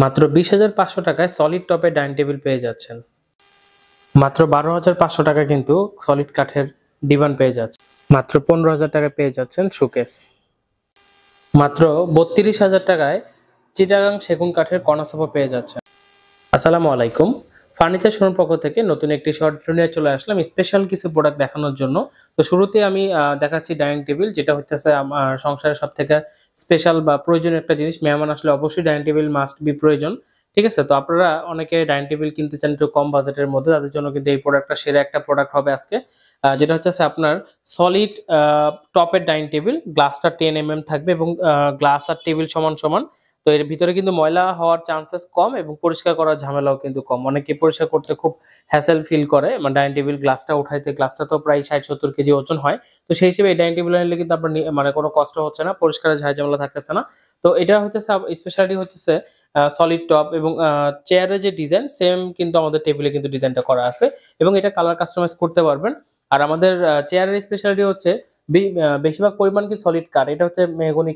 মাত্র 20,500 টাকায় সলিড টপের ডাইনিং টেবিল পেয়ে যাচ্ছেন। মাত্র 12,500 টাকা কিন্তু সলিড কাঠের ডিভান পেয়ে যাচ্ছে। মাত্র 15,000 টাকায় পেয়ে যাচ্ছেন শোকেস। মাত্র 32,000 টাকায় চিটাগাং সেগুন কাঠের কর্নার সোফা পেয়ে যাচ্ছেন। আসসালামু আলাইকুম, ফার্নিচার শোরুম পক্ষ থেকে নতুন একটি শর্ট ভিডিও নিয়ে চলে আসলাম স্পেশাল কিছু প্রোডাক্ট দেখানোর জন্য। তো শুরুতে আমি দেখাচ্ছি ডাইনিং টেবিল, যেটা হচ্ছে আমার সংসারের সব থেকে স্পেশাল বা প্রয়োজনীয় একটা জিনিস। মেহমান আসলে অবশ্যই ডাইনিং টেবিল মাস্ট বি প্রয়োজন, ঠিক আছে? তো আপনারা অনেকে ডাইনিং টেবিল কিনতে চান একটু কম বাজেটের মধ্যে, তাদের জন্য কিন্তু এই প্রোডাক্টটা সেরা একটা প্রোডাক্ট হবে আজকে। যেটা হচ্ছে আপনার সলিড টপের ডাইনিং টেবিল, গ্লাসটা 10 mm থাকবে এবং গ্লাস আর টেবিল সমান সমান। তো এর ভিতরে কিন্তু ময়লা হওয়ার চান্সেস কম এবং পরিষ্কার করার ঝামেলাও কিন্তু কম। অনেকে পরিষ্কার করতে খুব হ্যাসেল ফিল করে, মানে ডাইনিং টেবিল গ্লাসটা উঠাইতে, গ্লাসটা তো প্রায় 60-70 কেজি ওজন হয়। তো সেই হিসেবে এই ডাইনিং টেবিল নিলে কিন্তু আপনার মানে কোনো কষ্ট হচ্ছে না, পরিষ্কারের ঝামেলা থাকতেছে না। তো এটা হচ্ছে স্পেশালিটি হচ্ছে সলিড টপ এবং চেয়ারের যে ডিজাইন সেম কিন্তু আমাদের টেবিলে কিন্তু ডিজাইনটা করা আছে এবং এটা কালার কাস্টমাইজ করতে পারবেন। আর আমাদের চেয়ারের স্পেশালিটি হচ্ছে বেশিরভাগ পরিমাণ কি সলিড কাঠ। এটা হচ্ছে মেহগনি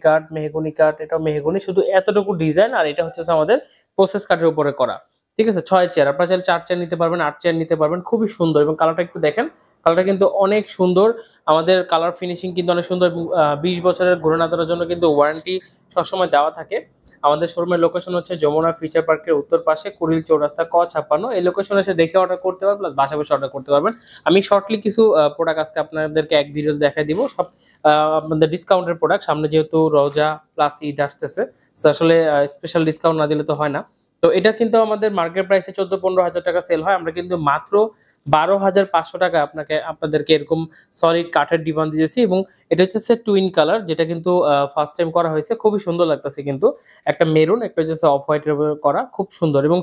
কাঠ, এটা মেহগনি, শুধু এতটুকু ডিজাইন। আর এটা হচ্ছে আমাদের প্রসেস কাঠের উপরে করা, ঠিক আছে? 6 চেয়ার, আপনারা চাইলে 4 চেয়ার নিতে পারবেন, 8 চেয়ার নিতে পারবেন। খুবই সুন্দর এবং কালারটা একটু দেখেন, কালারটা কিন্তু অনেক সুন্দর। আমাদের কালার ফিনিশিং কিন্তু অনেক সুন্দর এবং 20 বছরের ঘুরে দেওয়ার জন্য কিন্তু ওয়ারেন্টি সবসময় দেওয়া থাকে। আমাদের শোরুমের লোকেশন হচ্ছে যমুনা ফিউচার পার্কের উত্তর পাশে, কুড়িল চৌরাস্তা, ক 56। এই লোকেশনে এসে দেখে অর্ডার করতে পারবেন, প্লাস বাসা বসে অর্ডার করতে পারবেন। আমি শর্টলি কিছু প্রোডাক্ট আজকে আপনাদেরকে এক ভিডিওতে দেখাই দিব, সব আপনাদের ডিসকাউন্টের প্রোডাক্ট। সামনে যেহেতু রোজা প্লাস ঈদ আসতেছে, তো আসলে স্পেশাল ডিসকাউন্ট না দিলে তো হয় না। তো এটা কিন্তু আমাদের মার্কেট প্রাইসে 14-15 হাজার টাকা সেল হয়, আমরা কিন্তু মাত্র 12,500 টাকা আপনাদেরকে এরকম সলিড কাঠের ডিভান দিয়েছি। এবং এটা হচ্ছে টুইন কালার, যেটা কিন্তু ফার্স্ট টাইম করা হয়েছে, খুবই সুন্দর লাগতেছে। কিন্তু একটা মেরুন, একটা হচ্ছে অফ হোয়াইটের উপরে করা, খুব সুন্দর এবং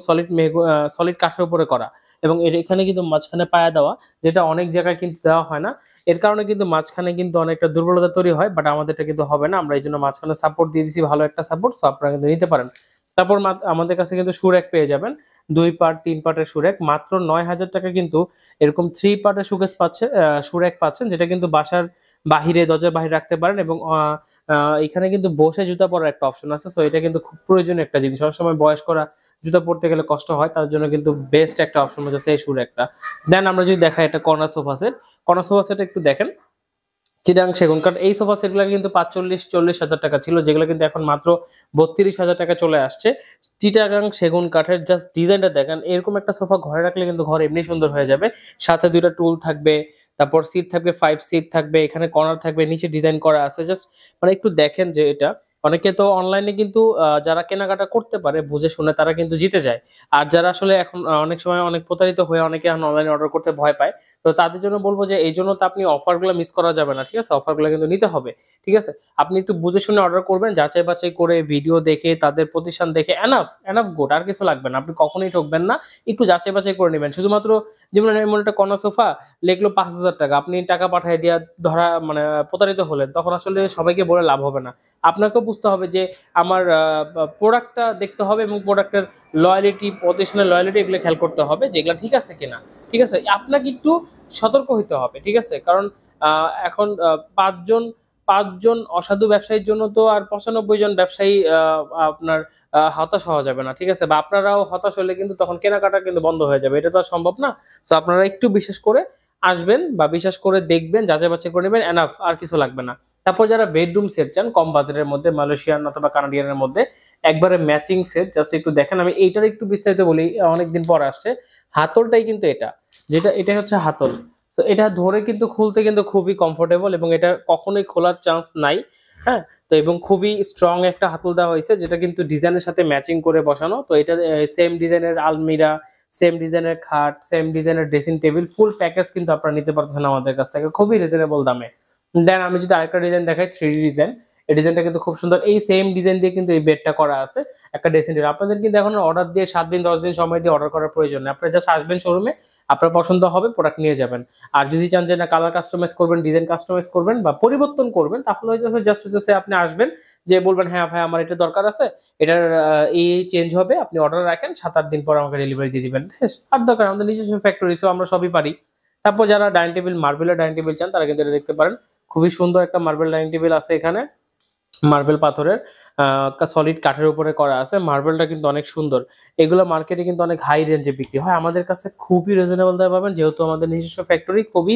সলিড কাঠের উপরে করা। এবং এখানে কিন্তু মাঝখানে পায়া দেওয়া, যেটা অনেক জায়গায় কিন্তু দেওয়া হয় না। এর কারণে কিন্তু মাঝখানে কিন্তু অনেকটা দুর্বলতা তৈরি হয়, বাট আমাদেরটা কিন্তু হবে না। আমরা এই জন্য মাঝখানে সাপোর্ট দিয়ে দিচ্ছি, ভালো একটা সাপোর্ট, সো আপনারা কিন্তু নিতে পারেন। তারপর আমাদের কাছে কিন্তু সুরেক পেয়ে যাবেন, 2 পার্ট 3 পার্টের সুরেক। মাত্র 9,000 টাকা কিন্তু এরকম 3 পার্টের সুরেক পাচ্ছেন, যেটা কিন্তু বাসার বাহিরে, দরজার বাহিরে রাখতে পারেন। এবং এখানে কিন্তু বসে জুতা পরার একটা অপশন আছে, সো এটা কিন্তু খুব প্রয়োজনীয় একটা জিনিস। অনেক সময় বয়স্করা জুতা পরতে গেলে কষ্ট হয়, তার জন্য কিন্তু বেস্ট একটা অপশন হচ্ছে এই সুরেকটা। দেন আমরা যদি দেখাই একটা কর্নার সোফা সেট একটু দেখেন, চিটাগাং সেগুন কাঠ। এই সোফা সেটগুলো কিন্তু 45-40 হাজার টাকা ছিল, যেগুলো কিন্তু এখন মাত্র 32,000 টাকা চলে আসছে। চিটাগাং সেগুন কাঠের জাস্ট ডিজাইনটা দেখেন, এরকম একটা সোফা ঘরে রাখলে কিন্তু ঘর এমনি সুন্দর হয়ে যাবে। সাথে 2টা টুল থাকবে, তারপর সিট থাকবে, 5 সিট থাকবে, এখানে কর্নার থাকবে, নিচে ডিজাইন করা আছে। জাস্ট মানে একটু দেখেন যে এটা, অনেকে তো অনলাইনে কিন্তু যারা কেনাকাটা করতে পারে বুঝে শুনে, তারা কিন্তু জিতে যায়। আর যারা আসলে এখন অনেক সময় অনেক প্রতারিত হয়ে অনেকে এখন অনলাইনে অর্ডার করতে ভয় পায়, তো তাদের জন্য বলবো যে এই জন্য তো আপনি অফারগুলো মিস করা যাবে না, ঠিক আছে? অফারগুলো কিন্তু নিতে হবে, ঠিক আছে? আপনি একটু বুঝে শুনে অর্ডার করবেন, যাচাই বাছাই করে, ভিডিও দেখে, তাদের প্রতিষ্ঠান দেখে। এনাফ গুড, আর কিছু লাগবে না। আপনি কখনোই ঠকবেন না, একটু যাচাই বাছাই করে নেবেন। শুধুমাত্র যেমন এমন একটা কর্নার সোফা লেগলো 5,000 টাকা, আপনি টাকা পাঠিয়ে দেওয়া ধরা মানে প্রতারিত হলেন, তখন আসলে সবাইকে বলে লাভ হবে না। আপনাকেও বুঝতে হবে যে আমার প্রোডাক্টটা দেখতে হবে এবং প্রোডাক্টের লয়ালিটি, প্রতিষ্ঠানের লয়ালিটি, এগুলো খেয়াল করতে হবে যে এগুলো ঠিক আছে কিনা, ঠিক আছে? আপনাকে একটু সতর্ক হইতে হবে, ঠিক আছে? কারণ এখন পাঁচজন অসাধু ব্যবসায়ীর জন্য তো আর 95 জন ব্যবসায়ী আপনার হতাশ হওয়া যাবে না, ঠিক আছে? বা আপনারাও হতাশ হলে কিন্তু তখন কেনাকাটা কিন্তু বন্ধ হয়ে যাবে, এটা তো আর সম্ভব না। তো আপনারা একটু বিশেষ করে আসবেন বা বিশ্বাস করে দেখবেন, যাচাই বাছাই করে নেবেন, এনাফ, আর কিছু লাগবে না। তারপর যারা বেডরুম সেট চান কম বাজেটের মধ্যে, মালয়েশিয়ান অথবা কানাডিয়ানের মধ্যে একবারে ম্যাচিং সেট, জাস্ট একটু দেখেন। আমি এইটার একটু বিস্তারিত বলি, অনেকদিন পর আসছে। হাতলটাই কিন্তু এটা হচ্ছে হাতল। তো এটা ধরে কিন্তু খুলতে কিন্তু খুবই কমফোর্টেবল এবং এটা কখনোই খোলার চান্স নাই, হ্যাঁ? তো এবং খুবই স্ট্রং একটা হাতল দেওয়া হয়েছে, যেটা কিন্তু ডিজাইনের সাথে ম্যাচিং করে বসানো। তো এটা সেম ডিজাইনের আলমিরা, সেম ডিজাইনের খাট, সেম ডিজাইনের ড্রেসিং টেবিল, ফুল প্যাকেজ কিন্তু আপনারা নিতে পারতেছেন আমাদের কাছ থেকে খুবই রিজনেবল দামে। দেন আমি যদি আরেকটা ডিজাইন দেখাই, 3D ডিজাইন, এই ডিজাইনটা কিন্তু খুব সুন্দর। এই সেম ডিজাইন দিয়ে কিন্তু এই বেডটা করা আছে, একটা ড্রেসিং টেবিল। আপনাদের কিন্তু এখন অর্ডার দিয়ে 7 দিন 10 দিন সময় দিয়ে অর্ডার করার প্রয়োজন নেই, আপনারা জাস্ট আসবেন শোরুমে, আপনার পছন্দ হবে, প্রোডাক্ট নিয়ে যাবেন। আর যদি চান যে না কালার কাস্টমাইজ করবেন, ডিজাইন কাস্টমাইজ করবেন বা পরিবর্তন করবেন, তাহলে হচ্ছে আপনি আসবেন, যে বলবেন হ্যাঁ ভাই আমার এটা দরকার আছে, এটার এই চেঞ্জ হবে, আপনি অর্ডার রাখেন, 7-8 দিন পর আমাকে ডেলিভারি দিয়ে দিবেন, শেষ। আর দরকার আমাদের নিজস্ব ফ্যাক্টরি, সো আমরা সবই পারি। তারপর যারা ডাইনিং টেবিল, মার্বেলের ডাইনিং টেবিল চান, তারা কিন্তু এটা দেখতে পারেন। খুবই সুন্দর একটা মার্বেল ডাইনিং টেবিল আছে এখানে, মার্বেল পাথরের সলিড কাঠের উপরে করা আছে। মার্বেলটা কিন্তু অনেক সুন্দর। এগুলো মার্কেটে কিন্তু অনেক হাই রেঞ্জে বিক্রি হয়। আমাদের কাছে খুবই রিজনেবল দামে পাবেন, যেহেতু আমাদের নিজস্ব ফ্যাক্টরি, খুবই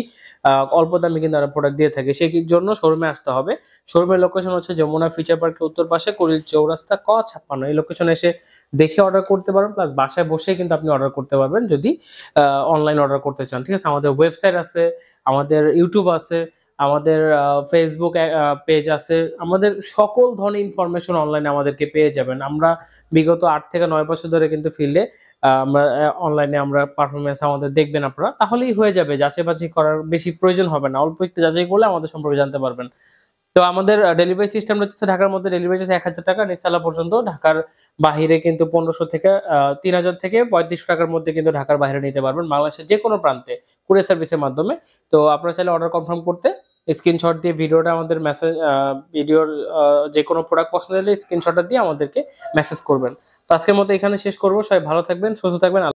অল্প দামে কিন্তু আমরা প্রোডাক্ট দিয়ে থাকি। সেই জন্য শোরুমে আসতে হবে। শোরুমের লোকেশন হচ্ছে যমুনা ফিউচার পার্কের উত্তর পাশে কুড়িল চৌরাস্তা ক 56। এই লোকেশনে এসে দেখে অর্ডার করতে পারেন, প্লাস বাসায় বসেই কিন্তু আপনি অর্ডার করতে পারবেন যদি অনলাইন অর্ডার করতে চান। ঠিক আছে, আমাদের ওয়েবসাইট আছে, আমাদের ইউটিউব আছে, আমাদের ফেসবুক পেজ আছে। আমাদের সকল ধরনের ইনফরমেশন অনলাইনে আমাদেরকে পেয়ে যাবেন। আমরা বিগত 8 থেকে 9 বছর ধরে কিন্তু ফিল্ডে আমরা অনলাইনে আমরা পারফরমেন্স আমাদের দেখবেন আপনারা, তাহলেই হয়ে যাবে। যাচাই বাছাই করার বেশি প্রয়োজন হবে না, অল্প একটু যাচাই করলে আমাদের সম্পর্কে জানতে পারবেন। তো আমাদের ডেলিভারি সিস্টেমটা হচ্ছে ঢাকার মধ্যে ডেলিভারি চার্জ 1000 টাকা নিচতলা পর্যন্ত, ঢাকার বাহিরে কিন্তু 1500 থেকে 3000 থেকে 3500 টাকার মধ্যে কিন্তু ঢাকার বাইরে নিতে পারবেন, বাংলাদেশের যে কোনো প্রান্তে কুরিয়ার সার্ভিসের মাধ্যমে। তো আপনারা চাইলে অর্ডার কনফার্ম করতে স্ক্রিনশট দিয়ে ভিডিওটা আমাদের মেসেজ, ভিডিওর যে কোনো প্রোডাক্ট পছন্দ হলে স্ক্রিনশটটা দিয়ে আমাদেরকে মেসেজ করবেন। তো আজকের মতো এখানে শেষ করবো। সবাই ভালো থাকবেন, সুস্থ থাকবেন।